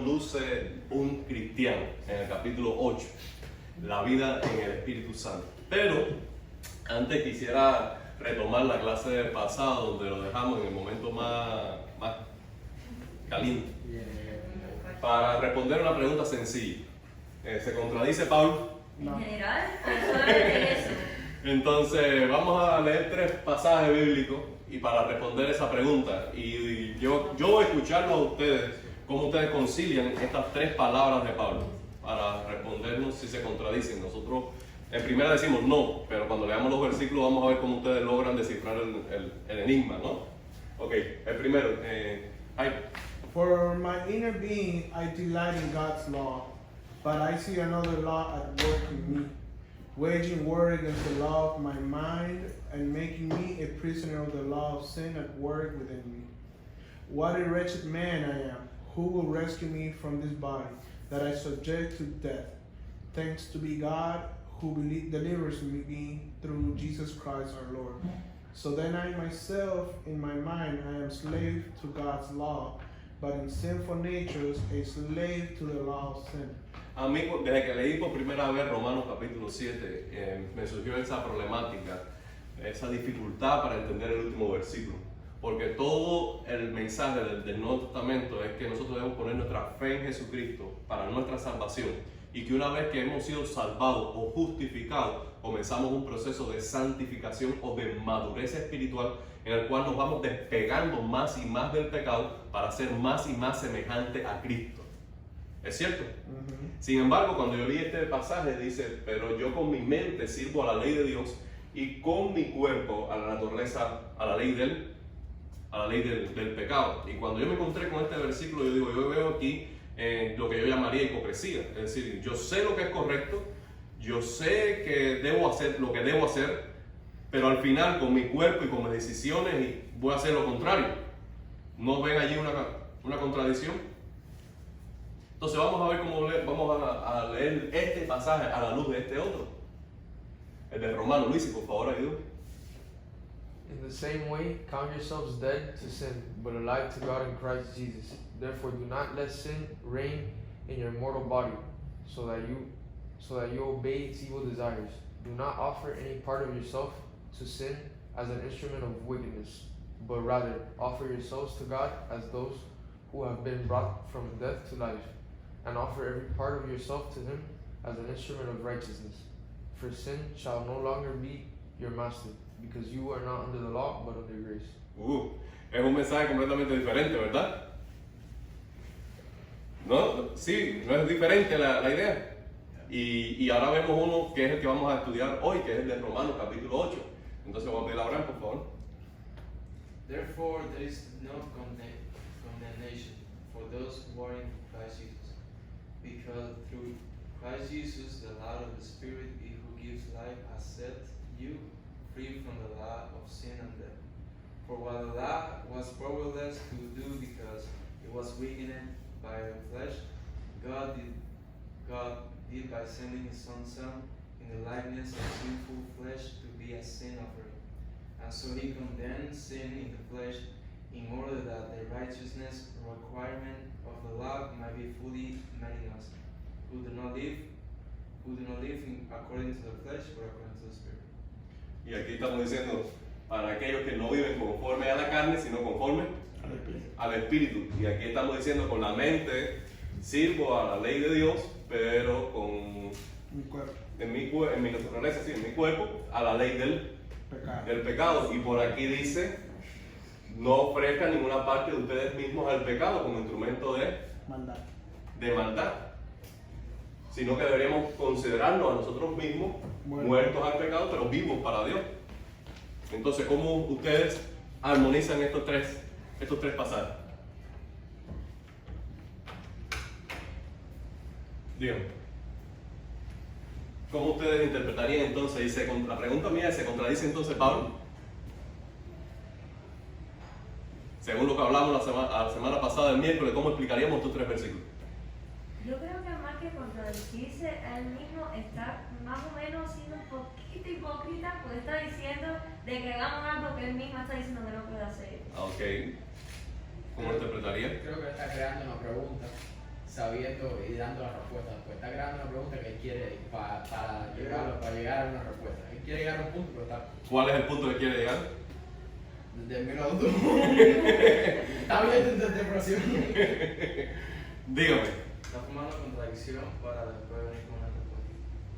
luce un cristiano en el capítulo 8, la vida en el Espíritu Santo. Pero antes quisiera retomar la clase del pasado, donde lo dejamos en el momento más caliente, para responder una pregunta sencilla. ¿Se contradice Pablo? No. En general, solamente eso. Entonces vamos a leer 3 pasajes bíblicos y para responder esa pregunta, y yo voy a escucharlo a ustedes, cómo ustedes concilian estas 3 palabras de Pablo para respondernos si se contradicen. Nosotros en primera decimos no, pero cuando leamos los versículos vamos a ver cómo ustedes logran descifrar el enigma, ¿no? Ok, el primero, For my inner being I delight in God's law, but I see another law at work in me, waging war against the law of my mind and making me a prisoner of the law of sin at work within me. What a wretched man I am! Who will rescue me from this body that I subject to death? Thanks to be God who delivers me through Jesus Christ our Lord. So then I myself, in my mind, I am slave to God's law, but in sinful nature a slave to the law of sin. A mí, desde que leí por primera vez Romanos capítulo 7, me surgió esa problemática, esa dificultad para entender el último versículo. Porque todo el mensaje del Nuevo Testamento es que nosotros debemos poner nuestra fe en Jesucristo para nuestra salvación. Y que una vez que hemos sido salvados o justificados, comenzamos un proceso de santificación o de madurez espiritual en el cual nos vamos despegando más y más del pecado para ser más y más semejante a Cristo. ¿Es cierto? Sin embargo, cuando yo leí este pasaje dice, pero yo con mi mente sirvo a la ley de Dios y con mi cuerpo a la naturaleza, a la ley del pecado. Y cuando yo me encontré con este versículo, yo veo aquí lo que yo llamaría hipocresía. Es decir, yo sé lo que es correcto, yo sé que debo hacer lo que debo hacer, pero al final con mi cuerpo y con mis decisiones voy a hacer lo contrario. ¿No ven allí una contradicción? Entonces vamos a ver vamos a leer este pasaje a la luz de este otro. El de Romano. Luis, por favor, ayúdame. In the same way, count yourselves dead to sin, but alive to God in Christ Jesus. Therefore, do not let sin reign in your mortal body, so that you obey its evil desires. Do not offer any part of yourself to sin as an instrument of wickedness, but rather offer yourselves to God as those who have been brought from death to life, and offer every part of yourself to Him as an instrument of righteousness. For sin shall no longer be your master, because you are not under the law, but under grace. Es un mensaje completamente diferente, ¿verdad? No, sí, no es diferente la idea. Y ahora vemos uno que es el que vamos a estudiar hoy, que es el de Romanos capítulo 8. Entonces vamos a pedir a Abraham, por favor. Therefore there is no condemnation for those who are in Christ Jesus, because through Christ Jesus the law of the Spirit who gives life has set you free from the law of sin and death. For while the law was powerless to do because it was weakened by the flesh, God did by sending His own Son in the likeness of sinful flesh to be a sin offering. And so He condemned sin in the flesh in order that the righteousness requirement of the law might be fully met in us, who do not live according to the flesh, but according to the Spirit. Y aquí estamos diciendo, para aquellos que no viven conforme a la carne, sino conforme al Espíritu. Y aquí estamos diciendo, con la mente sirvo a la ley de Dios, pero con Mi cuerpo. en mi naturaleza, sí, en mi cuerpo, a la ley del pecado. Y por aquí dice, no ofrezcan ninguna parte de ustedes mismos al pecado como instrumento de maldad, sino que deberíamos considerarnos a nosotros mismos muertos al pecado, pero vivos para Dios. Entonces, ¿cómo ustedes armonizan estos tres pasajes? Díganme. ¿Cómo ustedes interpretarían entonces? La pregunta mía es, ¿se contradice entonces Pablo? Según lo que hablamos la semana pasada, el miércoles, ¿cómo explicaríamos estos 3 versículos? Yo creo que más que contradecirse, él mismo está más o menos siendo un poquito hipócrita, porque está diciendo de que hagamos algo que él mismo está diciendo que no puede hacer. Ok. ¿Cómo lo interpretaría? Creo que está creando una pregunta. sabiendo y dando la respuesta. Pues está creando una pregunta que él quiere para llegar a una respuesta. Él quiere llegar a un punto, pero está ¿Cuál es el punto que quiere llegar? desde el minuto. Está bien tu interpretación. Dígame, Está formando contradicción para después venir con una respuesta.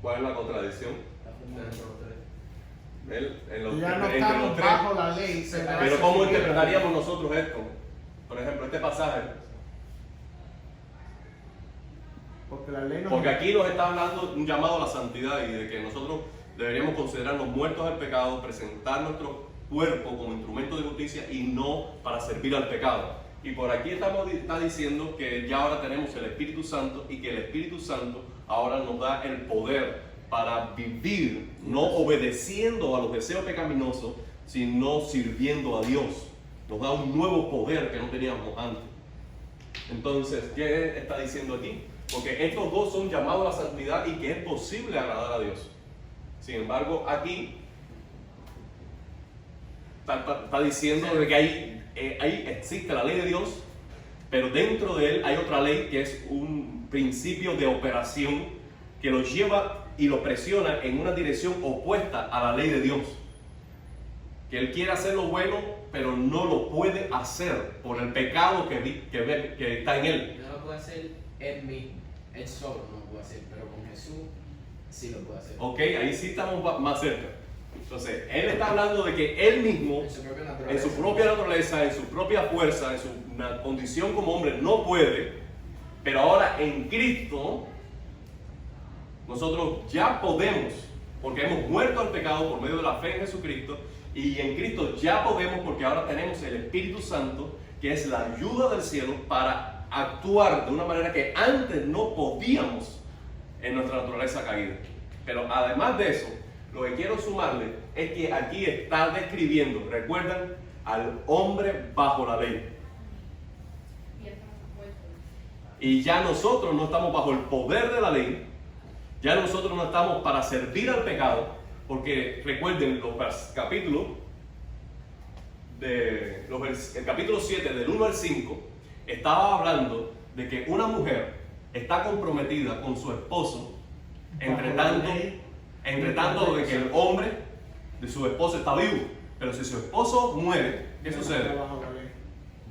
¿cuál es la contradicción? Está Dentro formando. de los tres. En los, Ya no entre los estamos tres. bajo la ley. Pero ¿cómo interpretaríamos nosotros esto? Por ejemplo, este pasaje. Porque la ley no. Porque aquí nos está hablando un llamado a la santidad y de que nosotros deberíamos considerarnos muertos al pecado, presentar nuestro cuerpo como instrumento de justicia y no para servir al pecado. Y por aquí está diciendo que ya ahora tenemos el Espíritu Santo y que el Espíritu Santo ahora nos da el poder para vivir no obedeciendo a los deseos pecaminosos, sino sirviendo a Dios. Nos da un nuevo poder que no teníamos antes. Entonces, ¿qué está diciendo aquí? Porque estos dos son llamados a la santidad y que es posible agradar a Dios. Sin embargo, aquí está diciendo de que ahí existe la ley de Dios, pero dentro de él hay otra ley que es un principio de operación que lo lleva y lo presiona en una dirección opuesta a la ley de Dios. Que él quiere hacer lo bueno, pero no lo puede hacer por el pecado que está en él. No lo puede hacer él mismo, él solo no lo puede hacer, pero con Jesús sí lo puede hacer. Ok, ahí sí estamos más cerca. Entonces, él está hablando de que él mismo, En su propia naturaleza. en su propia naturaleza, en su propia fuerza, en su condición como hombre, no puede, pero ahora en Cristo, nosotros ya podemos, porque hemos muerto al pecado por medio de la fe en Jesucristo, y en Cristo ya podemos porque ahora tenemos el Espíritu Santo, que es la ayuda del cielo para actuar de una manera que antes no podíamos en nuestra naturaleza caída. Pero además de eso, lo que quiero sumarle es que aquí está describiendo, recuerdan, al hombre bajo la ley. Y ya nosotros no estamos bajo el poder de la ley, ya nosotros no estamos para servir al pecado, porque recuerden los capítulos, el capítulo 7 del 1 al 5, estaba hablando de que una mujer está comprometida con su esposo, entre tanto de que el hombre de su esposo está vivo. Pero si su esposo muere, ¿qué sucede?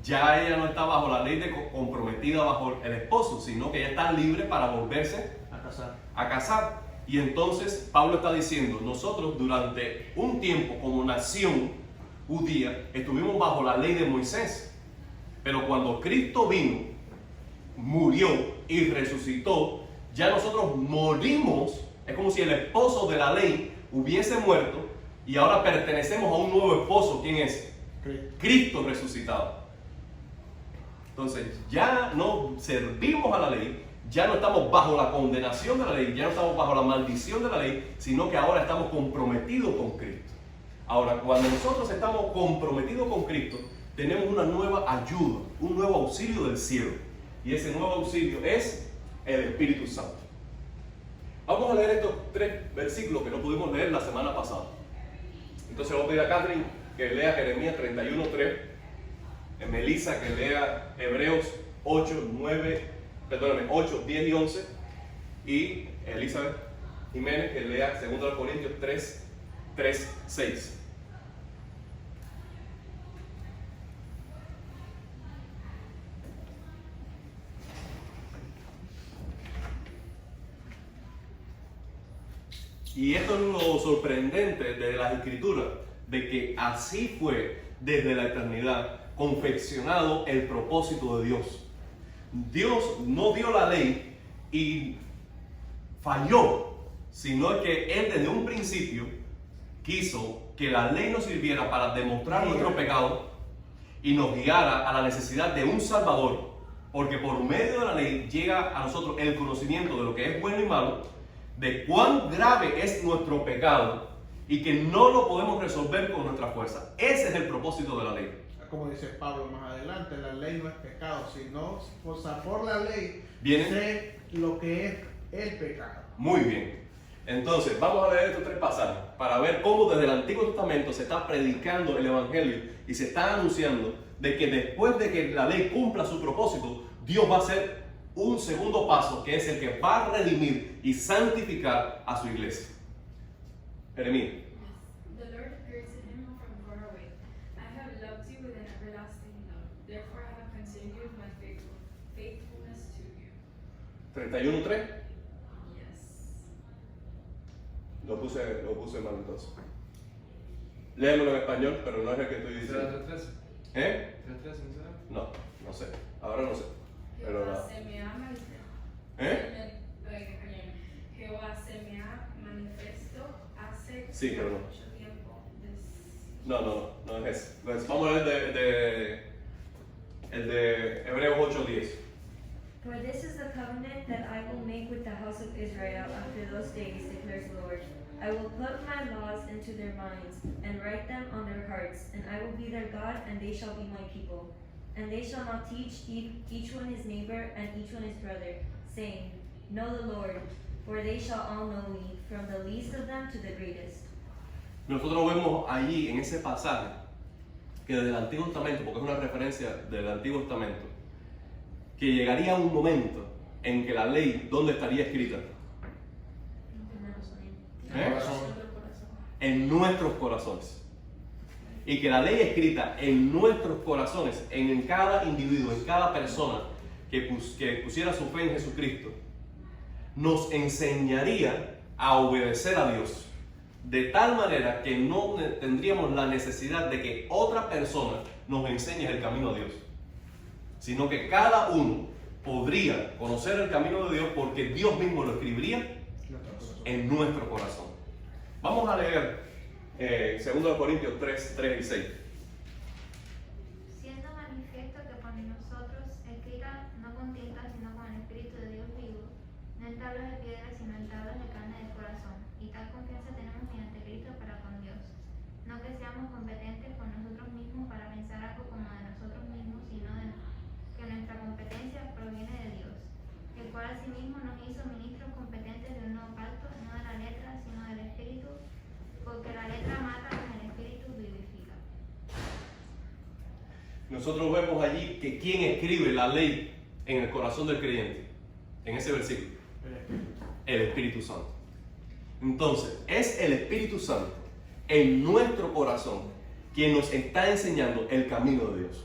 Ya ella no está bajo la ley de comprometida bajo el esposo, sino que ella está libre para volverse a casar. Y entonces Pablo está diciendo, nosotros durante un tiempo como nación judía estuvimos bajo la ley de Moisés, pero cuando Cristo vino, murió y resucitó, ya nosotros morimos. Es como si el esposo de la ley hubiese muerto y ahora pertenecemos a un nuevo esposo. ¿Quién es? Cristo resucitado. Entonces ya no servimos a la ley, ya no estamos bajo la condenación de la ley, ya no estamos bajo la maldición de la ley, sino que ahora estamos comprometidos con Cristo. Ahora, cuando nosotros estamos comprometidos con Cristo, tenemos una nueva ayuda, un nuevo auxilio del cielo. Y ese nuevo auxilio es el Espíritu Santo. Vamos a leer estos 3 versículos que no pudimos leer la semana pasada. Entonces voy a pedir a Catherine que lea Jeremías 31:3, Melissa que lea Hebreos 8, 10 y 11, y Elizabeth Jiménez que lea 2 Corintios 3, 6. Y esto es lo sorprendente de las Escrituras, de que así fue desde la eternidad confeccionado el propósito de Dios. Dios no dio la ley y falló, sino que Él desde un principio quiso que la ley nos sirviera para demostrar nuestro pecado y nos guiara a la necesidad de un Salvador, porque por medio de la ley llega a nosotros el conocimiento de lo que es bueno y malo, de cuán grave es nuestro pecado y que no lo podemos resolver con nuestra fuerza. Ese es el propósito de la ley. Como dice Pablo más adelante, la ley no es pecado, sino por la ley ¿Viene? sé lo que es el pecado. Muy bien. Entonces, vamos a leer estos 3 pasajes para ver cómo desde el Antiguo Testamento se está predicando el Evangelio y se está anunciando de que después de que la ley cumpla su propósito, Dios va a hacer un segundo paso que es el que va a redimir y santificar a su iglesia. Jeremías. The Lord appeared to him from far away. I have loved you with an everlasting love. Therefore I have continued my faithfulness to you. 31:3. Yes. Lo puse mal entonces. Léemelo en español, pero no es el que estoy ¿Será diciendo. 3:13? ¿Eh? 3:13, ¿no será? No sé. Ahora no sé. Pero Jehová nada. se me ha manifestado. ¿Eh? Jehová se me ha manifiesto hace Sí, pero no. mucho tiempo. No es ese. Entonces, vamos a ver el de Hebreos 8:10. For this is the covenant that I will make with the house of Israel after those days, declares the Lord. I will put my laws into their minds, and write them on their hearts, and I will be their God, and they shall be my people. And they shall not teach each one his neighbor, and each one his brother, saying, Know the Lord, for they shall all know me, from the least of them to the greatest. Nosotros vemos allí en ese pasaje que desde el Antiguo Testamento, porque es una referencia del Antiguo Testamento, que llegaría un momento en que la ley, ¿dónde estaría escrita? ¿Eh? En nuestros corazones. Y que la ley escrita en nuestros corazones, en cada individuo, en cada persona que pusiera su fe en Jesucristo, nos enseñaría a obedecer a Dios. De tal manera que no tendríamos la necesidad de que otra persona nos enseñe el camino a Dios, sino que cada uno podría conocer el camino de Dios porque Dios mismo lo escribiría en nuestro corazón. Vamos a leer 2 Corintios 3 y 6. Siendo manifiesto que por nosotros escrita no con tinta sino con el Espíritu de Dios vivo, no en tablas de piedra sino en tablas de carne del corazón, y tal confianza tenemos mediante Cristo para con Dios. No que seamos competentes por nosotros mismos para pensar algo como de nosotros mismos, sino que nuestra competencia proviene de Dios, el cual asimismo nos hizo ministros competentes de un nuevo pacto, no de la letra sino del Espíritu, porque la letra mata, mas el Espíritu vivifica. Nosotros vemos allí que quién escribe la ley en el corazón del creyente, en ese versículo, el Espíritu Santo. Entonces, es el Espíritu Santo en nuestro corazón quien nos está enseñando el camino de Dios.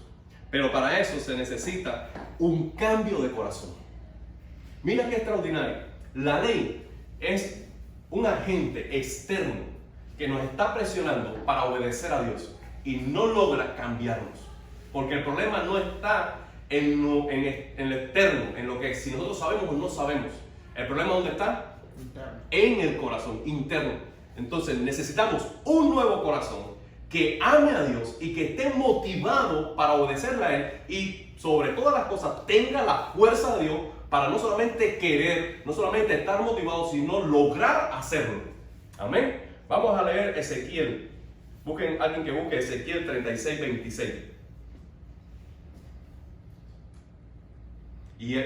Pero para eso se necesita un cambio de corazón. Mira qué extraordinario. La ley es un agente externo que nos está presionando para obedecer a Dios y no logra cambiarnos. Porque el problema no está en lo externo, en lo que si nosotros sabemos o no sabemos. El problema ¿dónde está? Interno. En el corazón, interno. Entonces necesitamos un nuevo corazón que ame a Dios y que esté motivado para obedecerle a Él y sobre todas las cosas tenga la fuerza de Dios para no solamente querer, no solamente estar motivado, sino lograr hacerlo. Amén. Vamos a leer Ezequiel. Busquen alguien que busque Ezequiel 36:26. Y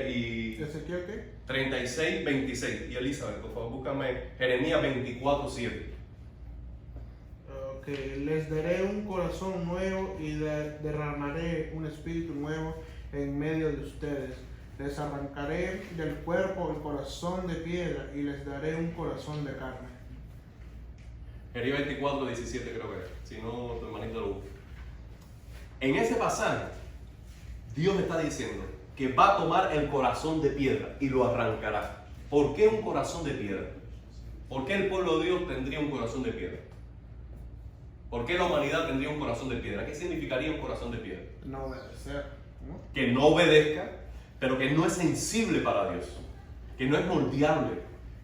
¿Ezequiel qué? 36:26. Y Elizabeth, por favor, búscame Jeremías 24:7. Que les daré un corazón nuevo y derramaré un espíritu nuevo en medio de ustedes. Les arrancaré del cuerpo el corazón de piedra y les daré un corazón de carne. Jeremías 24:17 creo que es. Si no, tu hermanito lo busca. En ese pasaje, Dios está diciendo que va a tomar el corazón de piedra y lo arrancará. ¿Por qué un corazón de piedra? ¿Por qué el pueblo de Dios tendría un corazón de piedra? ¿Por qué la humanidad tendría un corazón de piedra? ¿Qué significaría un corazón de piedra? No obedecer, ¿no? Que no obedezca, pero que no es sensible para Dios, que no es moldeable,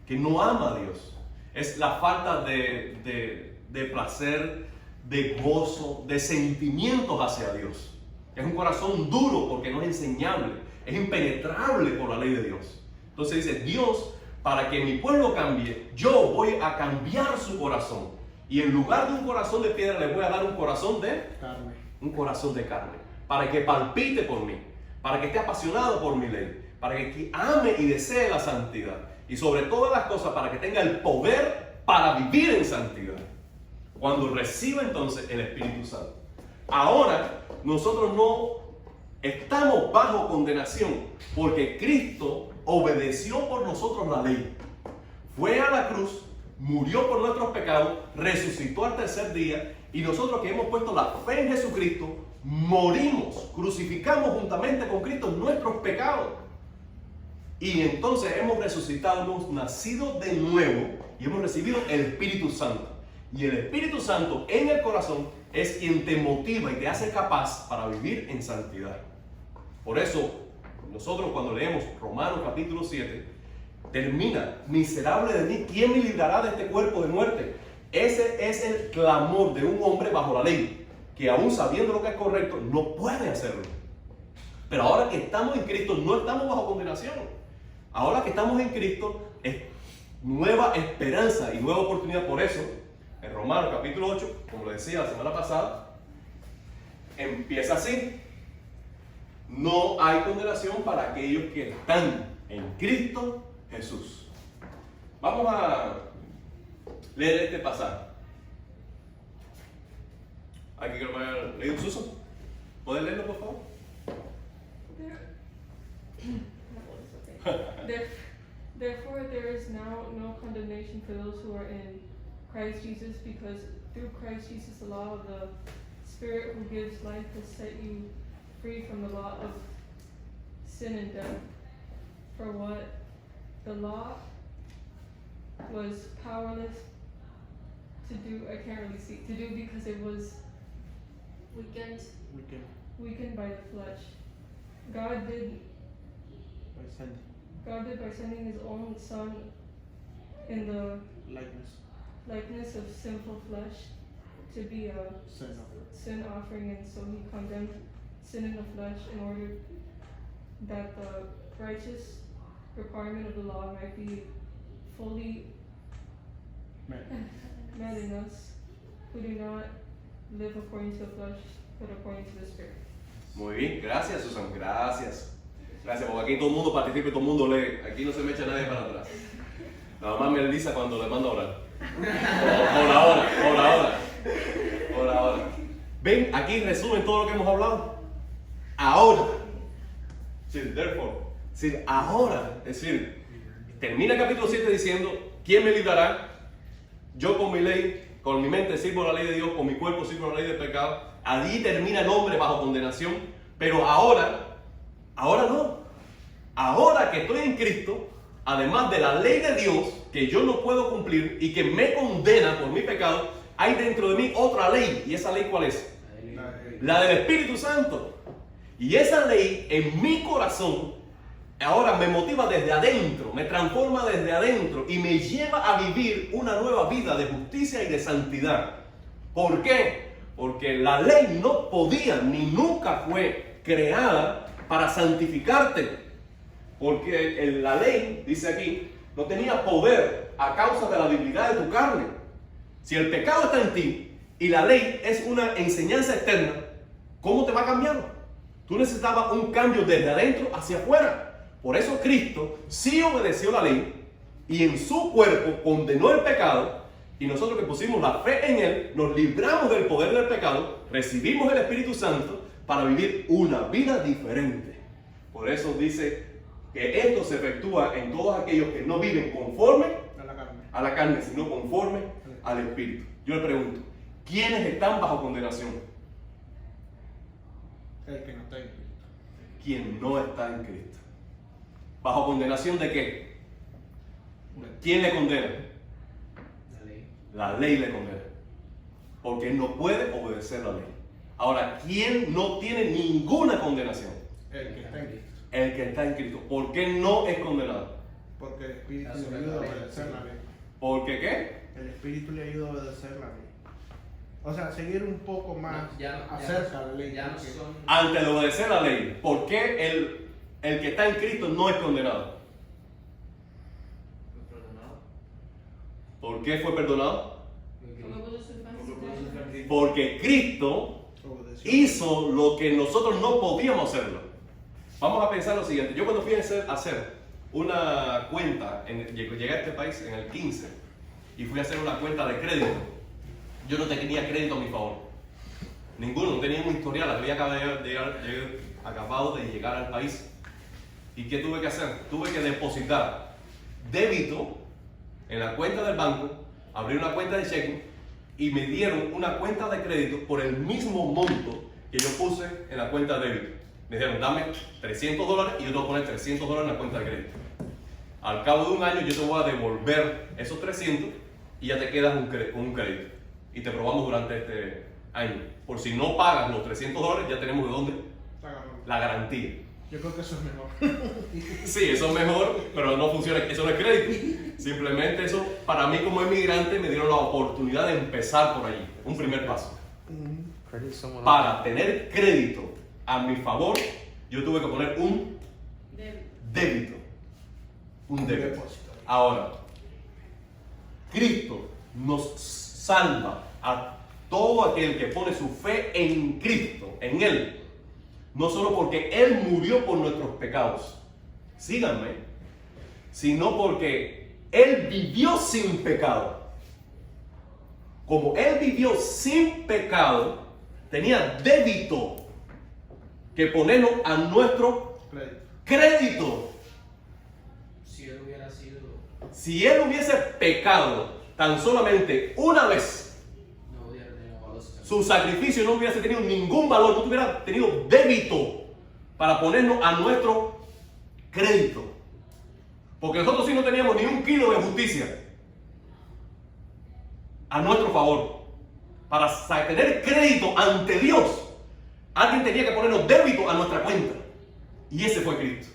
que no ama a Dios. Es la falta de placer, de gozo, de sentimientos hacia Dios. Es un corazón duro porque no es enseñable, es impenetrable por la ley de Dios. Entonces dice, Dios, para que mi pueblo cambie, yo voy a cambiar su corazón. Y en lugar de un corazón de piedra, le voy a dar un corazón de Carne. un corazón de carne, para que palpite por mí, para que esté apasionado por mi ley, para que ame y desee la santidad, y sobre todas las cosas, para que tenga el poder para vivir en santidad, cuando reciba entonces el Espíritu Santo. Ahora, nosotros no Estamos bajo condenación porque Cristo obedeció por nosotros la ley. Fue a la cruz, murió por nuestros pecados, resucitó al tercer día y nosotros que hemos puesto la fe en Jesucristo, morimos, crucificamos juntamente con Cristo nuestros pecados. Y entonces hemos resucitado, hemos nacido de nuevo y hemos recibido el Espíritu Santo. Y el Espíritu Santo en el corazón es quien te motiva y te hace capaz para vivir en santidad. Por eso, nosotros cuando leemos Romanos capítulo 7, termina: miserable de mí, ¿quién me librará de este cuerpo de muerte? Ese es el clamor de un hombre bajo la ley, que aún sabiendo lo que es correcto, no puede hacerlo. Pero ahora que estamos en Cristo, no estamos bajo condenación. Ahora que estamos en Cristo, es nueva esperanza y nueva oportunidad. Por eso, en Romanos capítulo 8, como le decía la semana pasada, empieza así: no hay condenación para aquellos que están en Cristo Jesús. Vamos a leer este pasaje. ¿Aquí que lo vaya a leer, Susan? ¿Puedes leerlo, por favor? Therefore, there is now no condemnation for those who are in Christ Jesus, because through Christ Jesus, the law of the Spirit who gives life has set you free from the law of sin and death. For what the law was powerless to do, I can't really see, to do because it was weakened by the flesh. God did by sending his own Son in the likeness of sinful flesh to be a sin offering, and so he condemned sin in the flesh in order that the righteous requirement of the law might be fully met in us, who do not live according to the flesh, but according to the Spirit. Muy bien, gracias, Susan, gracias. Gracias, porque aquí todo el mundo participa y todo el mundo lee. Aquí no se me echa nadie para atrás. Nada más me avisa cuando le mando a orar. Por ahora. Ven, aquí resumen todo lo que hemos hablado. Ahora. Sí, therefore. Sí, ahora. Es decir, termina el capítulo 7 diciendo: ¿quién me librará? Yo con mi ley, con mi mente sirvo la ley de Dios, con mi cuerpo sirvo la ley del pecado. Allí termina el hombre bajo condenación. Pero ahora no. Ahora que estoy en Cristo, además de la ley de Dios que yo no puedo cumplir y que me condena por mi pecado, hay dentro de mí otra ley. ¿Y esa ley cuál es? La del Espíritu Santo. Y esa ley en mi corazón ahora me motiva desde adentro, me transforma desde adentro y me lleva a vivir una nueva vida de justicia y de santidad. ¿Por qué? Porque la ley no podía ni nunca fue creada para santificarte. Porque la ley, dice aquí, no tenía poder a causa de la debilidad de tu carne. Si el pecado está en ti y la ley es una enseñanza externa, ¿cómo te va a cambiar? Tú necesitabas un cambio desde adentro hacia afuera. Por eso Cristo sí obedeció la ley y en su cuerpo condenó el pecado, y nosotros que pusimos la fe en Él, nos libramos del poder del pecado, recibimos el Espíritu Santo para vivir una vida diferente. Por eso dice que esto se efectúa en todos aquellos que no viven conforme a la carne, sino conforme al Espíritu. Yo le pregunto, ¿quiénes están bajo condenación? El que no está en Cristo. Quien no está en Cristo. ¿Bajo condenación de qué? ¿Quién le condena? La ley le condena. Porque él no puede obedecer la ley. Ahora, ¿quién no tiene ninguna condenación? El que está en Cristo. El que está en Cristo. ¿Por qué no es condenado? Porque el Espíritu le ayuda a obedecer la ley. ¿Por qué qué? El Espíritu le ayuda a obedecer la ley. O sea, seguir un poco más acerca de la ley. Ya no son. Antes de obedecer la ley, ¿por qué el que está en Cristo no es condenado? ¿Por qué fue perdonado? Porque Cristo hizo lo que nosotros no podíamos hacerlo. Vamos a pensar lo siguiente. Yo cuando fui a hacer una cuenta, llegué a este país en el 15 y fui a hacer una cuenta de crédito. Yo no tenía crédito a mi favor. Ninguno, no tenía un historial. Había acabado de llegar acabado de llegar al país. ¿Y qué tuve que hacer? Tuve que depositar débito en la cuenta del banco, abrir una cuenta de checking y me dieron una cuenta de crédito por el mismo monto que yo puse en la cuenta de débito. Me dijeron, dame $300 y yo te voy a poner $300 en la cuenta de crédito. Al cabo de un año yo te voy a devolver esos 300 y ya te quedas con un crédito. Y te probamos durante este año. Por si no pagas los $300, ya tenemos de dónde la garantía. Yo creo que eso es mejor. Sí, eso es mejor, pero no funciona, eso no es crédito. Simplemente eso, para mí como inmigrante, me dieron la oportunidad de empezar por allí. Un primer paso. Para tener crédito a mi favor, yo tuve que poner un débito. Un débito. Ahora, Cristo nos salva a todo aquel que pone su fe en Cristo, en Él. No solo porque Él murió por nuestros pecados, síganme, sino porque Él vivió sin pecado. Como Él vivió sin pecado, tenía débito que ponernos a nuestro crédito. Si Él hubiese pecado tan solamente una vez, su sacrificio no hubiese tenido ningún valor, no hubiera tenido débito para ponernos a nuestro crédito. Porque nosotros sí no teníamos ni un kilo de justicia a nuestro favor. Para tener crédito ante Dios, alguien tenía que ponernos débito a nuestra cuenta. Y ese fue Cristo.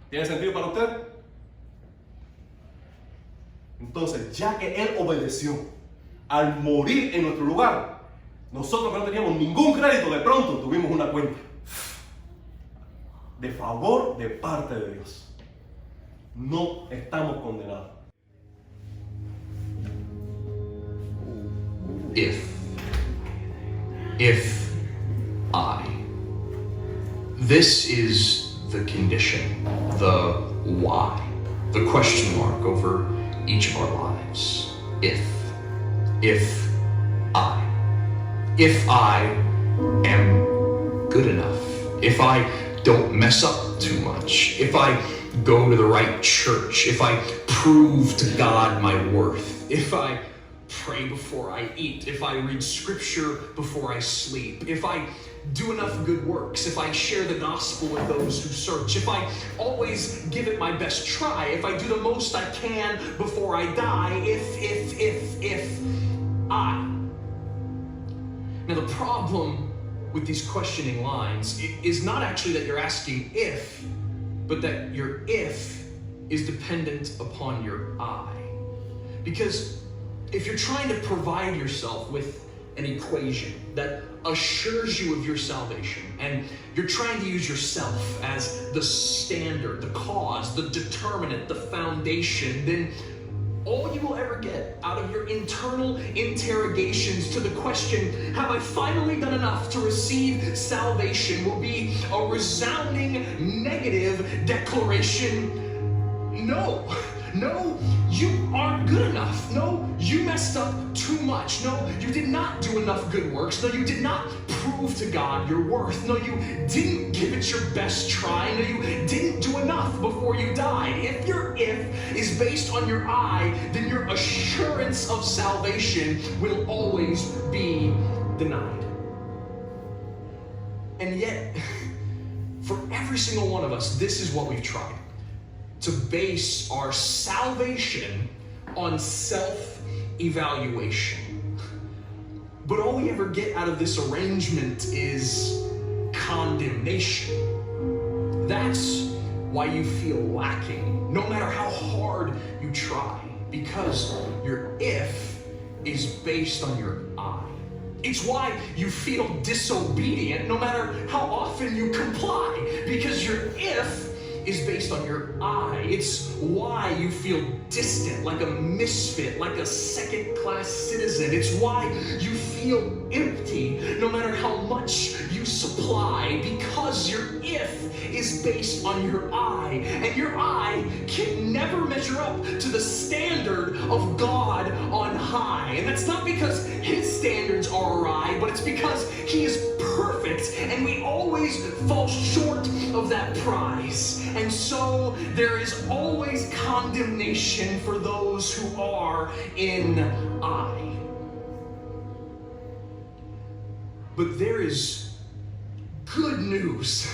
¿Tiene sentido para usted? Entonces, ya que Él obedeció al morir en nuestro lugar, nosotros que no teníamos ningún crédito, de pronto tuvimos una cuenta de favor de parte de Dios. No estamos condenados. If I. This is the condition, the why, the question mark over each of our lives. If I am good enough, if I don't mess up too much, if I go to the right church, if I prove to God my worth, if I pray before I eat, if I read scripture before I sleep, if I do enough good works, if I share the gospel with those who search, if I always give it my best try, if I do the most I can before I die, if I. Now the problem with these questioning lines is not actually that you're asking if, but that your if is dependent upon your I. Because if you're trying to provide yourself with an equation that assures you of your salvation, and you're trying to use yourself as the standard, the cause, the determinant, the foundation, then all you will ever get out of your internal interrogations to the question, have I finally done enough to receive salvation, will be a resounding negative declaration. No, you aren't good enough. No, you messed up too much. No, you did not do enough good works. No, you did not prove to God your worth. No, you didn't give it your best try. No, you didn't do enough before you died. If your if is based on your I, then your assurance of salvation will always be denied. And yet, for every single one of us, this is what we've tried. To base our salvation on self-evaluation. But all we ever get out of this arrangement is condemnation. That's why you feel lacking, no matter how hard you try, because your if is based on your I. It's why you feel disobedient, no matter how often you comply, because your if is based on your I. It's why you feel distant, like a misfit, like a second-class citizen. It's why you feel empty, no matter how much you supply, because your if is based on your eye, and your eye can never measure up to the standard of God on high. And that's not because his standards are awry, but it's because he is perfect, and we always fall short of that prize. And so there is always condemnation for those who are in I. But there is good news.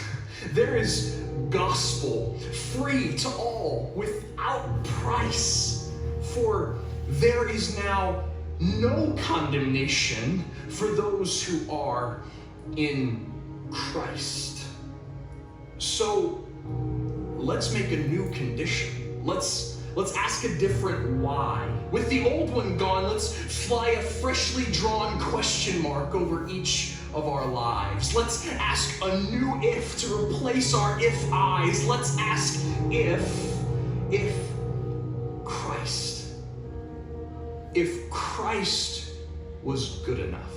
There is gospel, free to all, without price. For there is now no condemnation for those who are in Christ. So let's make a new condition. Let's ask a different why. With the old one gone, let's fly a freshly drawn question mark over each of our lives. Let's ask a new if to replace our if I's. Let's ask if Christ was good enough,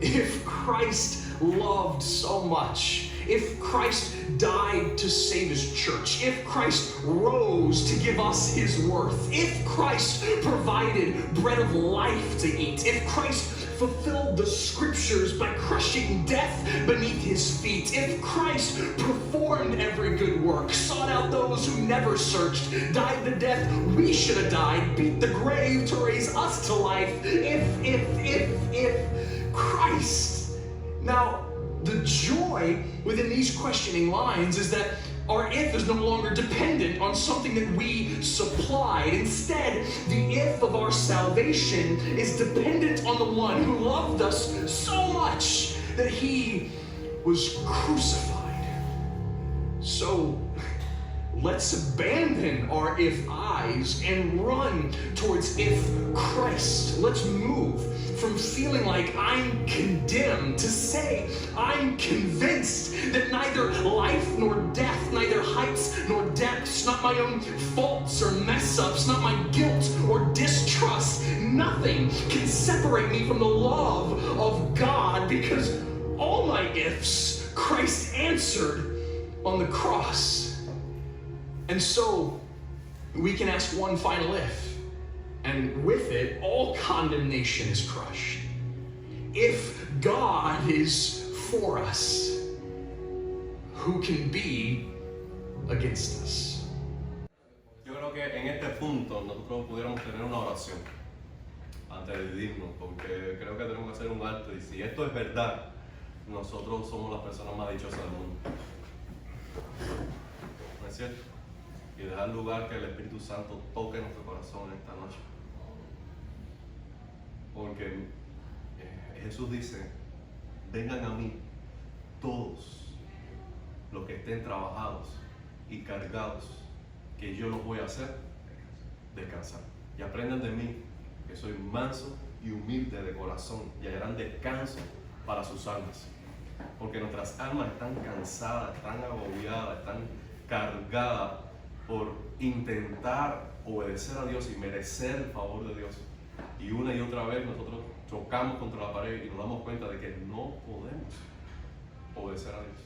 if Christ loved so much, if Christ died to save his church, if Christ rose to give us his worth, if Christ provided bread of life to eat, if Christ fulfilled the scriptures by crushing death beneath his feet, if Christ performed every good work, sought out those who never searched, died the death we should have died, beat the grave to raise us to life, if Christ. Now, the joy within these questioning lines is that our if is no longer dependent on something that we supplied. Instead, the if of our salvation is dependent on the one who loved us so much that he was crucified. So let's abandon our if I's and run towards if Christ. Let's move from feeling like I'm condemned to say I'm convinced that neither life nor death, neither heights nor depths, not my own faults or mess-ups, not my guilt or distrust, nothing can separate me from the love of God, because all my ifs Christ answered on the cross. And so we can ask one final if, and with it, all condemnation is crushed. If God is for us, who can be against us? Yo creo que en este punto nosotros pudiéramos tener una oración antes de decidirnos, porque creo que tenemos que hacer un alto, y si esto es verdad, nosotros somos las personas más dichosas del mundo. ¿No es cierto? Y dejar lugar que el Espíritu Santo toque nuestro corazón esta noche. Porque Jesús dice, vengan a mí todos los que estén trabajados y cargados, que yo los voy a hacer descansar. Y aprendan de mí, que soy manso y humilde de corazón, y hallarán descanso para sus almas. Porque nuestras almas están cansadas, están agobiadas, están cargadas por intentar obedecer a Dios y merecer el favor de Dios. Y una y otra vez nosotros chocamos contra la pared y nos damos cuenta de que no podemos obedecer a Dios.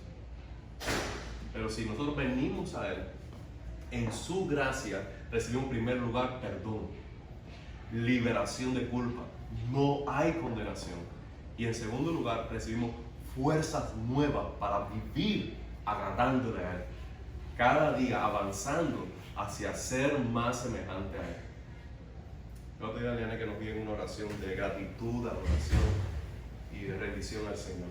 Pero si nosotros venimos a Él, en su gracia recibimos en primer lugar perdón, liberación de culpa, no hay condenación. Y en segundo lugar recibimos fuerzas nuevas para vivir agradándole a Él, cada día avanzando hacia ser más semejante a Él. Yo te digo a Liana que nos piden una oración de gratitud, adoración y de rendición al Señor.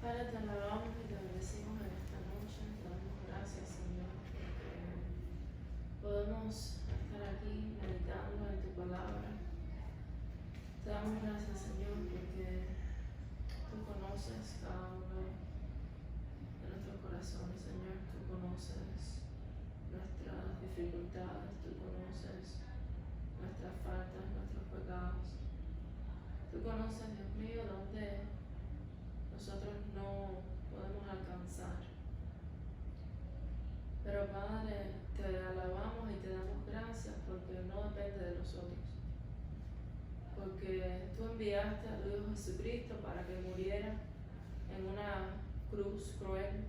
Padre, te alabamos y te bendecimos en esta noche. Te damos gracias, Señor, porque podemos estar aquí meditando en tu palabra. Te damos gracias, Señor, porque tú conoces cada uno de nuestros corazones, Señor. Tú conoces nuestras dificultades, tú conoces nuestras faltas, nuestros pecados. Tú conoces, Dios mío, donde nosotros no podemos alcanzar. Pero Padre, te alabamos y te damos gracias porque no depende de nosotros. Porque tú enviaste a tu Hijo Jesucristo para que muriera en una cruz cruel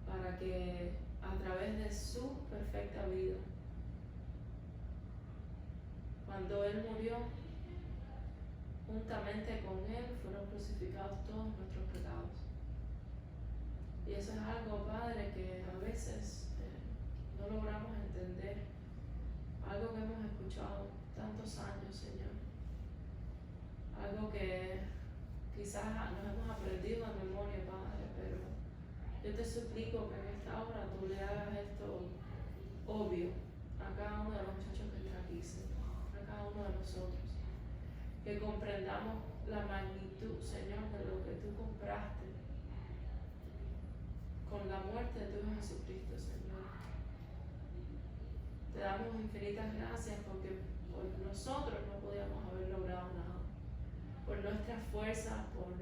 para que a través de su perfecta vida, cuando Él murió, juntamente con Él fueron crucificados todos nuestros pecados. Y eso es algo, Padre, que a veces no logramos entender, algo que hemos escuchado tantos años, Señor, algo que quizás nos hemos aprendido de memoria, Padre, pero yo te suplico que en esta hora tú le hagas esto obvio a cada uno de los muchachos que está aquí, Señor, a cada uno de nosotros, que comprendamos la magnitud, Señor, de lo que tú compraste con la muerte de tu Hijo Jesucristo, Señor. Te damos infinitas gracias porque por nosotros no podíamos haber logrado nada, por nuestras fuerzas, por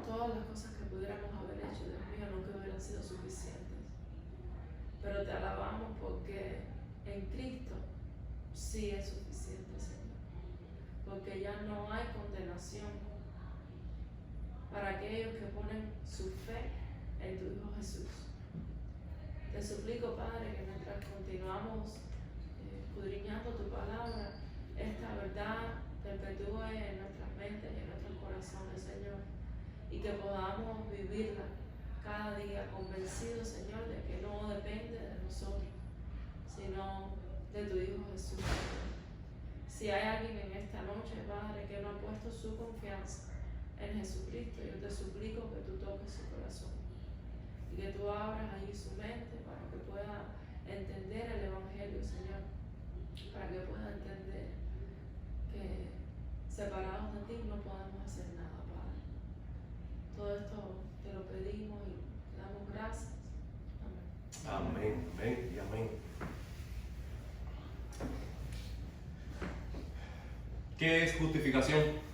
todas las cosas que pudiéramos haber hecho, Dios mío, nunca hubieran sido suficientes. Pero te alabamos porque en Cristo sí es suficiente, Señor, porque ya no hay condenación para aquellos que ponen su fe en tu Hijo Jesús. Te suplico, Padre, que mientras continuamos escudriñando tu palabra, esta verdad perpetúe en nuestras mentes y en nuestros corazones, Señor, y que podamos vivirla cada día convencidos, Señor, de que no depende de nosotros, sino de tu Hijo Jesús. Si hay alguien en esta noche, Padre, que no ha puesto su confianza en Jesucristo, yo te suplico que tú toques su corazón y que tú abras allí su mente para que pueda entender el Evangelio, Señor, para que pueda entender que separados de ti no podemos hacer nada, Padre. Todo esto te lo pedimos y te damos gracias. Amén. Amén, amén y amén. ¿Qué es justificación?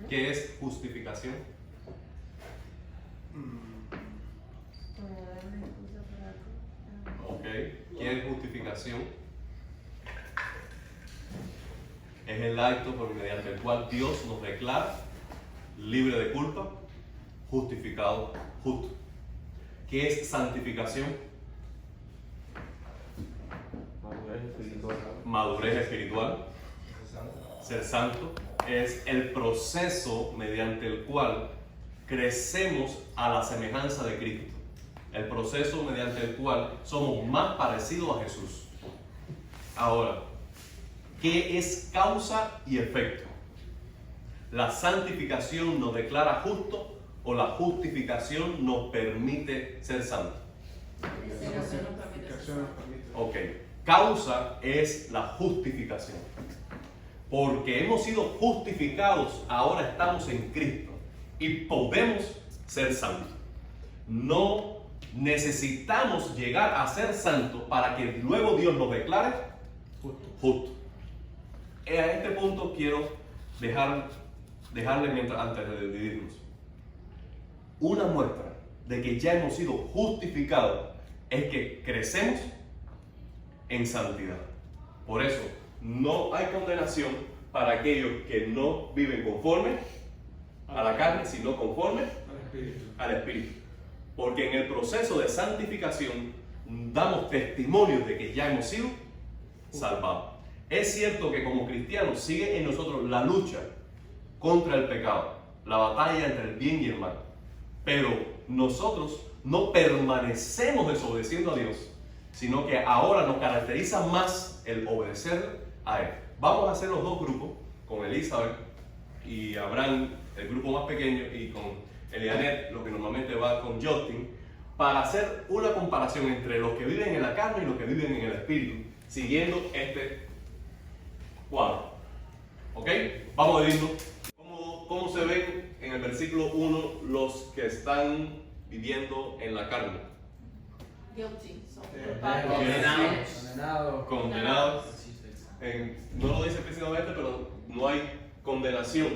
¿Qué es justificación? Ok, ¿qué es justificación? Es el acto por mediante el cual Dios nos declara libre de culpa, justificado, justo. ¿Qué es santificación? Madurez espiritual. Ser santo es el proceso mediante el cual crecemos a la semejanza de Cristo. El proceso mediante el cual somos más parecidos a Jesús. Ahora, ¿qué es causa y efecto? ¿La santificación nos declara justo o la justificación nos permite ser santos? Ok, causa es la justificación. Porque hemos sido justificados, ahora estamos en Cristo y podemos ser santos. No necesitamos llegar a ser santos para que luego Dios nos declare justo. A este punto quiero dejarle antes de dividirnos. Una muestra de que ya hemos sido justificados es que crecemos en santidad. Por eso, no hay condenación para aquellos que no viven conforme a la carne, sino conforme al Espíritu. Porque en el proceso de santificación damos testimonio de que ya hemos sido salvados. Es cierto que como cristianos sigue en nosotros la lucha contra el pecado, la batalla entre el bien y el mal. Pero nosotros no permanecemos desobedeciendo a Dios, sino que ahora nos caracteriza más el obedecer a Él. Vamos a hacer los dos grupos, con Elizabeth y Abraham, el grupo más pequeño, y con Elianet, lo que normalmente va con Justin, para hacer una comparación entre los que viven en la carne y los que viven en el Espíritu, siguiendo este cuadro. ¿Ok? Vamos a dividirnos. ¿Cómo se ven en el versículo 1 los que están viviendo en la carne? Guilty. Condenados. No lo dice explícitamente, pero no hay condenación.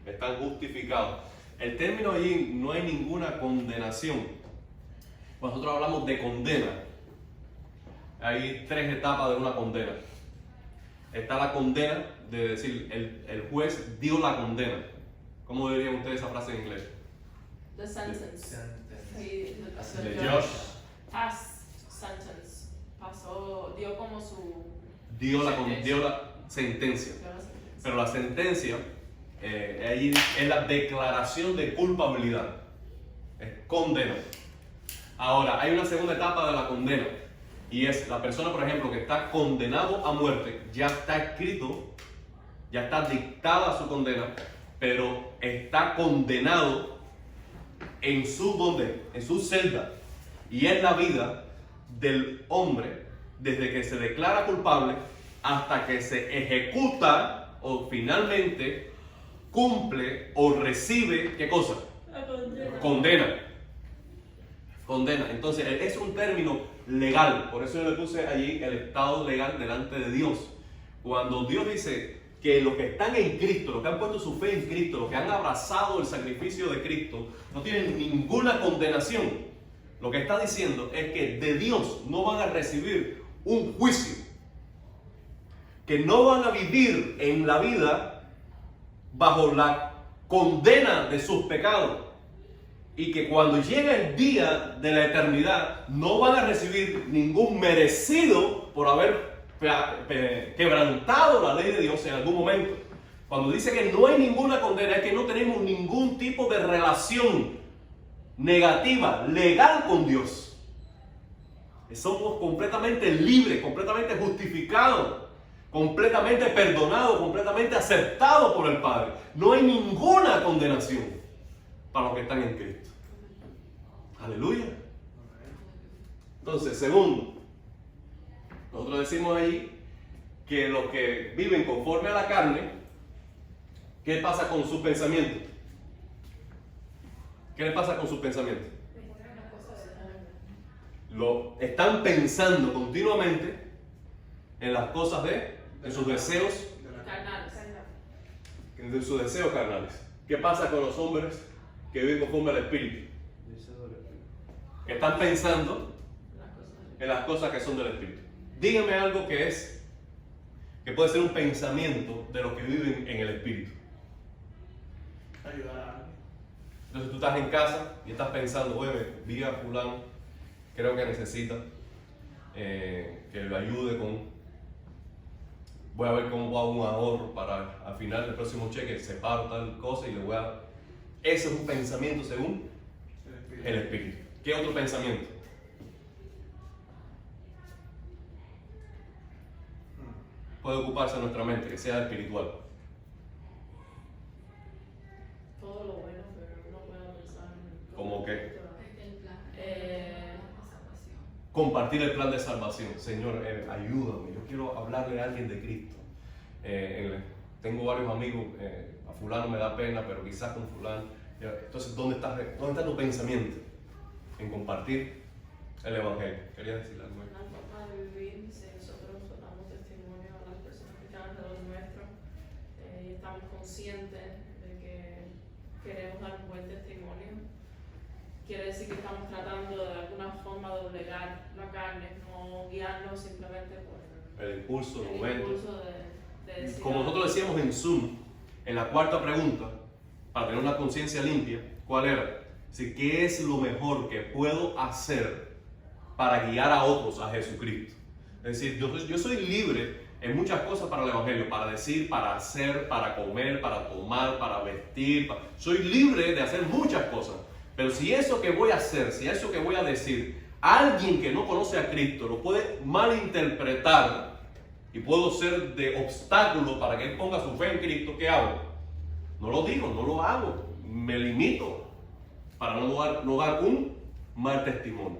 Están justificados. El término allí no hay ninguna condenación. Cuando nosotros hablamos de condena, hay tres etapas de una condena. Está la condena de decir, el juez dio la condena. ¿Cómo dirían ustedes esa frase en inglés? The sentence. The judge Pass sentence. Pasó, dio como su. dio la sentencia. Pero la sentencia ahí es la declaración de culpabilidad. Es condena. Ahora, hay una segunda etapa de la condena. Y es la persona, por ejemplo, que está condenado a muerte, ya está escrito, ya está dictada su condena, pero está condenado en su celda. Y es la vida del hombre desde que se declara culpable hasta que se ejecuta o finalmente cumple o recibe, ¿qué cosa? Condena. Entonces es un término legal, por eso yo le puse allí el estado legal delante de Dios. Cuando Dios dice que los que están en Cristo, los que han puesto su fe en Cristo, los que han abrazado el sacrificio de Cristo, no tienen ninguna condenación. Lo que está diciendo es que de Dios no van a recibir un juicio, que no van a vivir en la vida bajo la condena de sus pecados, y que cuando llegue el día de la eternidad no van a recibir ningún merecido por haber quebrantado la ley de Dios en algún momento. Cuando dice que no hay ninguna condena, es que no tenemos ningún tipo de relación negativa, legal con Dios. Somos completamente libres, completamente justificados, completamente perdonados, completamente aceptados por el Padre. No hay ninguna condenación para los que están en Cristo. Aleluya. Entonces, segundo, nosotros decimos ahí que los que viven conforme a la carne, ¿qué pasa con sus pensamientos? ¿Qué le pasa con sus pensamientos? Están pensando continuamente en las cosas en sus deseos carnales. ¿Qué pasa con los hombres que viven conforme al Espíritu? Que están pensando en las cosas que son del Espíritu. Dígame algo que puede ser un pensamiento de los que viven en el Espíritu. Ayudar a alguien. Entonces tú estás en casa y estás pensando, oye, vi a fulano, creo que necesita que lo ayude voy a ver cómo hago un ahorro para al final del próximo cheque separo tal cosa y le voy a... Ese es un pensamiento según el Espíritu. ¿Qué otro pensamiento? Puede ocuparse nuestra mente, que sea espiritual. Todo lo bueno, pero no puedo pensar en... ¿Cómo qué? El plan. Salvación. Compartir el plan de salvación. Señor, ayúdame. Yo quiero hablarle a alguien de Cristo. Tengo varios amigos. A fulano me da pena, pero quizás con fulano. Entonces, ¿dónde está tu pensamiento? En compartir el Evangelio. ¿Quería decirle algo? Una forma de vivir, si nosotros damos testimonio a las personas que están alrededor nuestro y estamos conscientes de que queremos dar un buen testimonio, quiere decir que estamos tratando de alguna forma de doblegar la carne, no guiarnos simplemente por el impulso, el impulso de decir, como nosotros decíamos en Zoom, en la cuarta pregunta, para tener una conciencia limpia, ¿cuál era? Así, ¿qué es lo mejor que puedo hacer para guiar a otros a Jesucristo? Es decir, yo soy libre en muchas cosas para el Evangelio, para decir, para hacer, para comer, para tomar, para vestir. Soy libre de hacer muchas cosas. Pero si eso que voy a hacer, si eso que voy a decir, alguien que no conoce a Cristo lo puede malinterpretar y puedo ser de obstáculo para que él ponga su fe en Cristo, ¿qué hago? No lo digo, no lo hago, me limito para no dar un mal testimonio.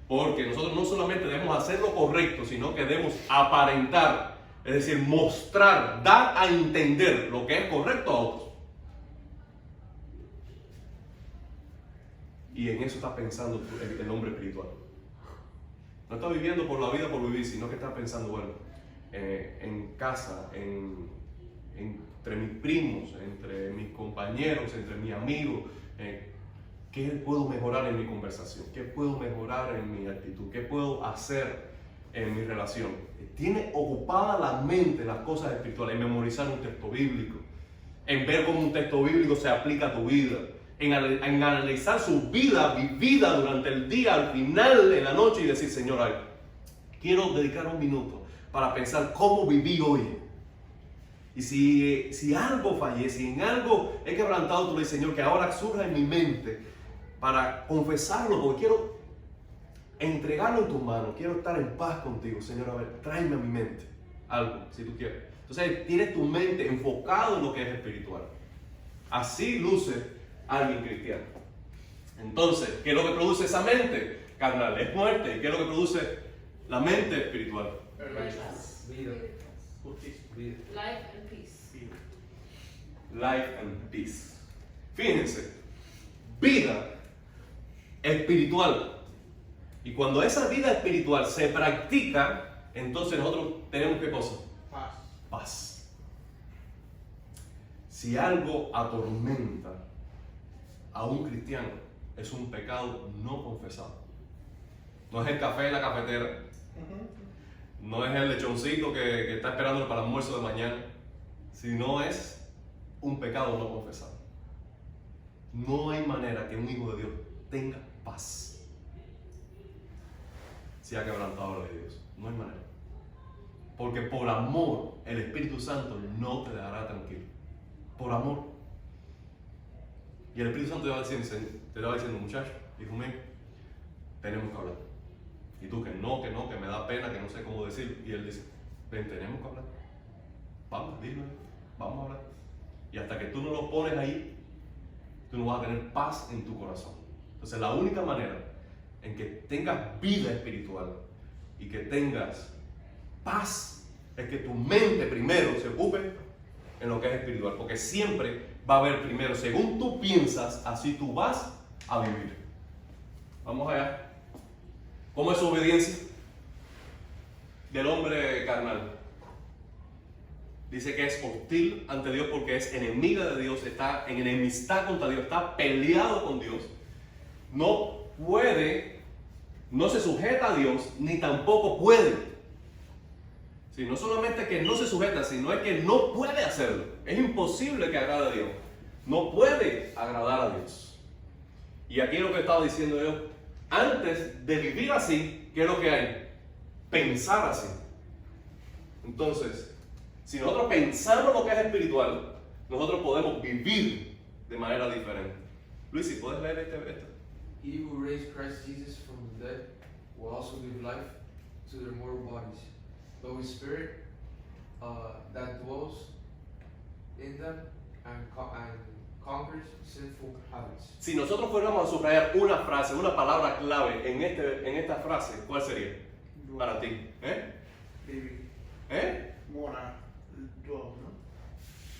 Porque nosotros no solamente debemos hacer lo correcto, sino que debemos aparentar, es decir, mostrar, dar a entender lo que es correcto a otros. Y en eso está pensando el hombre espiritual. No está viviendo por la vida por vivir, sino que está pensando, bueno, en casa, entre mis primos, entre mis compañeros, entre mis amigos, ¿qué puedo mejorar en mi conversación? ¿Qué puedo mejorar en mi actitud? ¿Qué puedo hacer en mi relación. Tiene ocupada la mente las cosas espirituales, en memorizar un texto bíblico, en ver cómo un texto bíblico se aplica a tu vida, en analizar su vida vivida durante el día, al final, en la noche, y decir, Señor, ay, quiero dedicar un minuto para pensar cómo viví hoy. Y si algo fallé, si en algo he quebrantado, tú le dices, Señor, que ahora surja en mi mente para confesarlo, porque quiero entregarlo en tus manos, quiero estar en paz contigo. Señor, a ver, tráeme a mi mente algo, si tú quieres. Entonces, tienes tu mente enfocado en lo que es espiritual. Así luce alguien cristiano. Entonces, ¿qué es lo que produce esa mente carnal? Es muerte. ¿Y qué es lo que produce la mente espiritual? Vida. Justicia. Vida. Life and peace. Life and peace. Fíjense, vida espiritual. Y cuando esa vida espiritual se practica, entonces nosotros tenemos ¿qué cosa? Paz. Paz. Si algo atormenta a un cristiano, es un pecado no confesado. No es el café en la cafetera, no es el lechoncito que está esperando para el almuerzo de mañana, sino es un pecado no confesado. No hay manera que un hijo de Dios tenga paz si ha quebrantado la ley de Dios. No hay manera. Porque por amor, el Espíritu Santo no te dejará tranquilo. Por amor. Y el Espíritu Santo te va diciendo, muchacho, hijo mío, tenemos que hablar. Y tú que no, que me da pena, que no sé cómo decir. Y él dice, ven, tenemos que hablar. Vamos, dilo, vamos a hablar. Y hasta que tú no lo pones ahí, tú no vas a tener paz en tu corazón. Entonces la única manera en que tengas vida espiritual y que tengas paz es que tu mente primero se ocupe en lo que es espiritual, porque siempre va a haber primero, según tú piensas, así tú vas a vivir. Vamos allá. ¿Cómo es su obediencia del hombre carnal? Dice que es hostil ante Dios porque es enemiga de Dios, está en enemistad contra Dios, está peleado con Dios. No puede, no se sujeta a Dios, ni tampoco puede. Sí, no solamente que no se sujeta, sino es que no puede hacerlo. Es imposible que agrade a Dios. No puede agradar a Dios. Y aquí es lo que estaba diciendo yo. Antes de vivir así, ¿qué es lo que hay? Pensar así. Entonces, si nosotros pensamos lo que es espiritual, nosotros podemos vivir de manera diferente. Luis, ¿puedes leer esto? He who raised Christ Jesus from the dead will also give life to their mortal bodies. The Holy Spirit that dwells in them and conquers sinful habits. Si nosotros fuéramos a subrayar una frase, una palabra clave en esta frase, ¿cuál sería? Para ti. Moral. ¿No?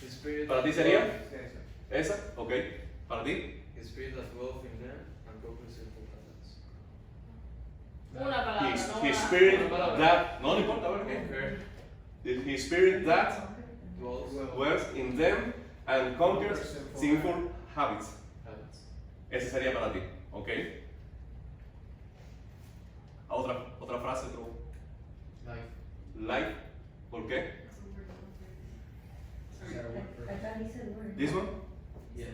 The Spirit ¿Para ti sería? ¿Esa? Ok. ¿Para ti? The Spirit that dwells in them and conquers sinful habits. Una palabra, no His una- spirit una palabra. that, no importa, a ver qué. His spirit that dwells in them and conquers sinful habits. Ese sería para ti, ¿ok? Otra frase, otro. Life. ¿Por qué? I thought he said word. This one. Yeah.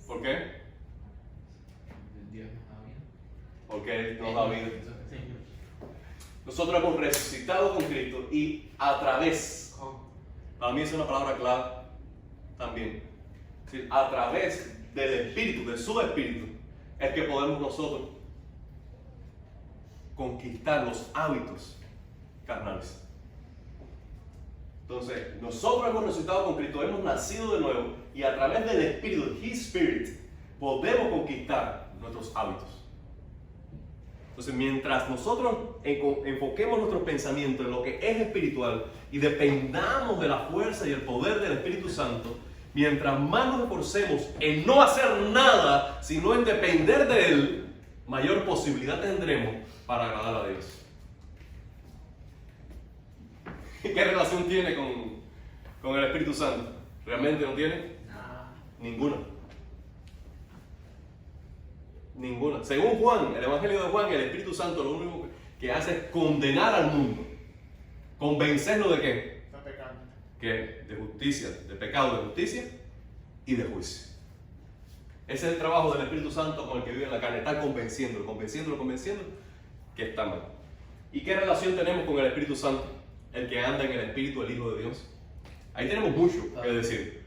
¿Por qué? Dios nos da vida. Porque Él nos da vida. Nosotros hemos resucitado con Cristo y a través, para mí es una palabra clave también, ¿sí? A través del Espíritu, de su Espíritu, es que podemos nosotros conquistar los hábitos carnales. Entonces, nosotros hemos resucitado con Cristo, hemos nacido de nuevo y a través del Espíritu, His Spirit, podemos conquistar nuestros hábitos. Entonces, mientras nosotros enfoquemos nuestros pensamientos en lo que es espiritual y dependamos de la fuerza y el poder del Espíritu Santo, mientras más nos esforcemos en no hacer nada, sino en depender de Él, mayor posibilidad tendremos para agradar a Dios. ¿Qué relación tiene con el Espíritu Santo? ¿Realmente no tiene? Ninguna. Ninguna. Según Juan, el Evangelio de Juan, el Espíritu Santo lo único que hace es condenar al mundo. Convencernos de qué? Está pecando. Que de justicia, de pecado, de justicia y de juicio. Ese es el trabajo del Espíritu Santo con el que vive en la carne, estar convenciéndolo que está mal. ¿Y qué relación tenemos con el Espíritu Santo? El que anda en el Espíritu, el Hijo de Dios. Ahí tenemos mucho que decir.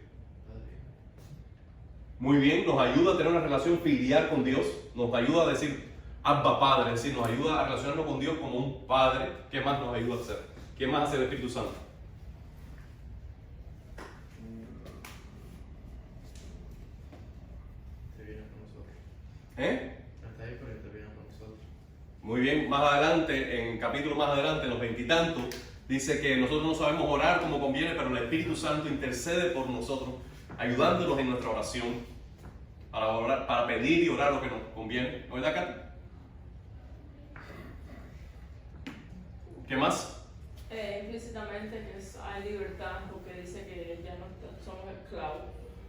Muy bien, nos ayuda a tener una relación filial con Dios, nos ayuda a decir Abba Padre, es decir, nos ayuda a relacionarnos con Dios como un Padre. ¿Qué más nos ayuda a hacer? ¿Qué más hace el Espíritu Santo? Te viene con nosotros. ¿Eh? Hasta ahí, pero te viene con nosotros. Muy bien, más adelante, en capítulo más adelante, en los 20 y tantos, dice que nosotros no sabemos orar como conviene, pero el Espíritu Santo intercede por nosotros, ayudándonos en nuestra oración para orar, para pedir y orar lo que nos conviene. ¿No es verdad, Katy? ¿Qué más? Implícitamente que hay libertad, porque dice que ya no somos esclavos.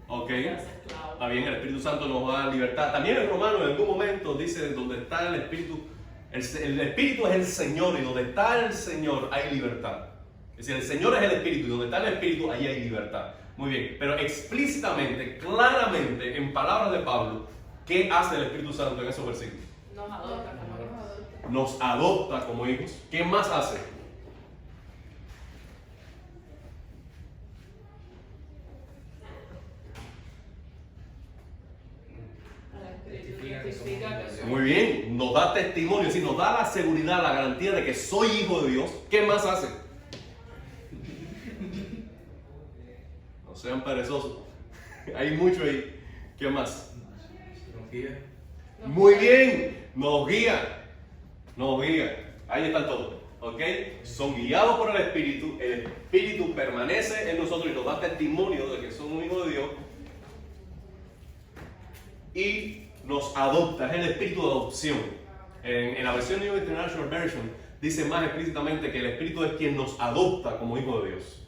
Ok. Ya es esclavo. Está bien, el Espíritu Santo nos da libertad. También en Romanos en algún momento dice donde está el Espíritu, el Espíritu es el Señor, y donde está el Señor hay libertad. Es decir, el Señor es el Espíritu, y donde está el Espíritu ahí hay libertad. Muy bien, pero explícitamente, claramente, en palabras de Pablo, ¿qué hace el Espíritu Santo en esos versículos? Nos adopta como hijos. Nos adopta como hijos. ¿Qué más hace? Muy bien, nos da testimonio, es decir, nos da la seguridad, la garantía de que soy hijo de Dios. ¿Qué más hace? No sean perezosos. Hay mucho ahí. ¿Qué más? Nos guía. Muy bien, nos guía. Nos guía. Ahí están todos. ¿Ok? Son guiados por el Espíritu permanece en nosotros y nos da testimonio de que somos hijos de Dios. Y nos adopta, es el espíritu de adopción. En la versión New International Version dice más explícitamente que el Espíritu es quien nos adopta como hijos de Dios.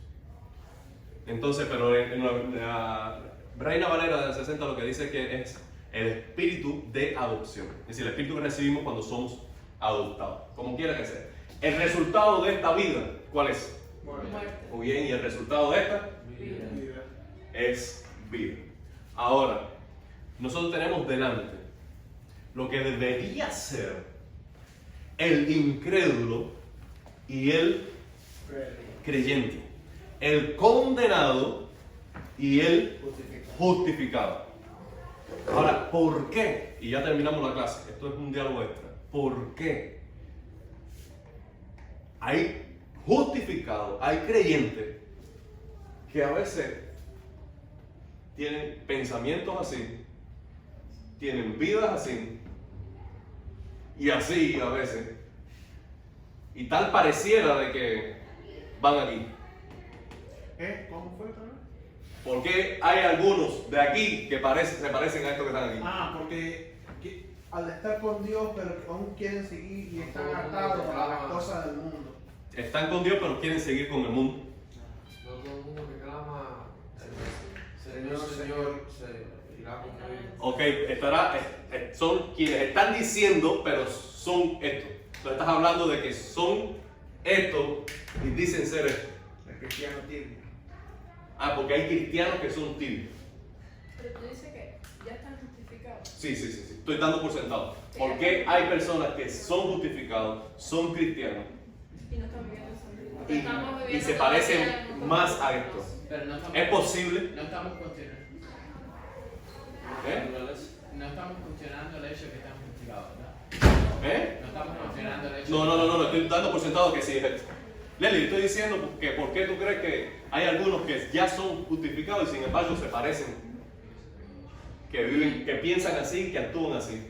Entonces, pero en la Reina Valera del 60 lo que dice que es el espíritu de adopción. Es decir, el espíritu que recibimos cuando somos adoptados, como quiera que sea. El resultado de esta vida, ¿cuál es? Muerte. Muy bien, y el resultado de esta Vida. es vida. Ahora, nosotros tenemos delante lo que debería ser el incrédulo y el creyente, el condenado y el justificado. Ahora, ¿por qué? Y ya terminamos la clase, esto es un diálogo extra. ¿Por qué? Hay justificados, hay creyentes que a veces tienen pensamientos así, tienen vidas así, y así a veces, y tal pareciera de que van aquí. ¿Cómo fue también? ¿Por qué hay algunos de aquí que se parecen a estos que están aquí? Porque al estar con Dios, pero aún quieren seguir y están atados a las cosas del mundo. Están con Dios, pero quieren seguir con el mundo. No todo el mundo que clama, Señor, se irá con él. Ok, son quienes están diciendo, pero son estos. Entonces estás hablando de que son estos y dicen ser estos. El cristiano tibio. Porque hay cristianos que son tibios. Pero tú dices que ya están justificados. Sí. Estoy dando por sentado. Porque hay personas que son justificados, son cristianos Y no están viviendo en santidad. y se parecen más a estos. Pero no estamos, ¿Es posible? no estamos cuestionando. No estamos cuestionando el hecho de que están justificados, ¿verdad? No estamos cuestionando el hecho. No, estoy dando por sentado que sí es esto. Leli, estoy diciendo que por qué tú crees que hay algunos que ya son justificados y sin embargo se parecen, que viven, que piensan así, que actúan así.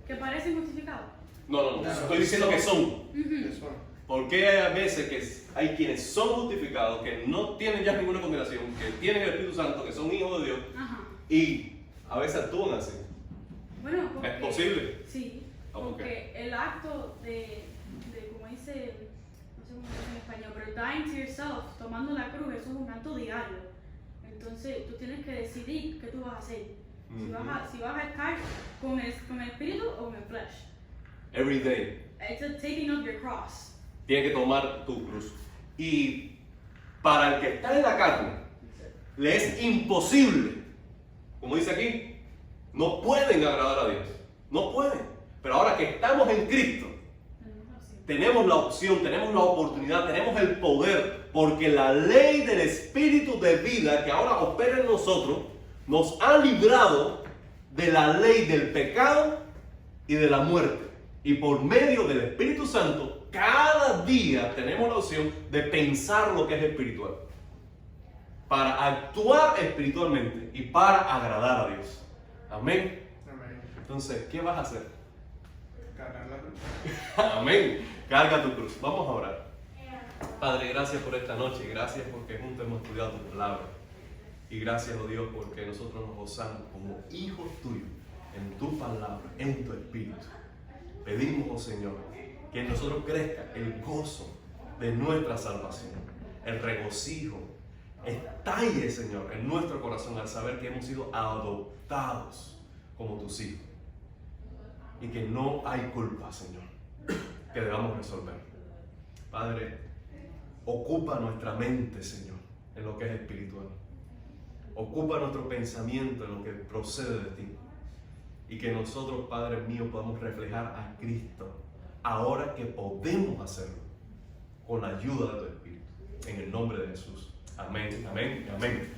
¿Que parecen justificados? No, estoy diciendo que son. Eso. Porque hay veces que hay quienes son justificados, que no tienen ya ninguna condenación, que tienen el Espíritu Santo, que son hijos de Dios, Ajá. y a veces actúan así. Bueno, porque, ¿Es posible? Sí, ¿Cómo porque el acto de como dice, no sé cómo se dice en español, pero dying to yourself, tomando la cruz, eso es un acto diario. Entonces tú tienes que decidir qué tú vas a hacer. Si vas a estar con el espíritu o con el flesh. Every day. It's a taking up your cross. Tienes que tomar tu cruz. Y para el que está en la carne, le es imposible, como dice aquí, no pueden agradar a Dios. No pueden. Pero ahora que estamos en Cristo, tenemos la opción, tenemos la oportunidad, tenemos el poder, porque la ley del Espíritu de vida que ahora opera en nosotros nos ha librado de la ley del pecado y de la muerte. Y por medio del Espíritu Santo, cada día tenemos la opción de pensar lo que es espiritual, para actuar espiritualmente y para agradar a Dios. Amén. Entonces, ¿qué vas a hacer? Cargar la cruz. Amén. Carga tu cruz. Vamos a orar. Padre, gracias por esta noche. Gracias porque juntos hemos estudiado tu palabra. Y gracias, oh Dios, porque nosotros nos gozamos como hijos tuyos en tu palabra, en tu espíritu. Pedimos, oh Señor, que en nosotros crezca el gozo de nuestra salvación, el regocijo. Estalle, Señor, en nuestro corazón al saber que hemos sido adoptados como tus hijos. Y que no hay culpa, Señor, que debamos resolver. Padre, ocupa nuestra mente, Señor, en lo que es espiritual. Ocupa nuestro pensamiento en lo que procede de ti. Y que nosotros, Padre mío, podamos reflejar a Cristo ahora que podemos hacerlo con la ayuda de tu Espíritu. En el nombre de Jesús. Amén, amén, amén.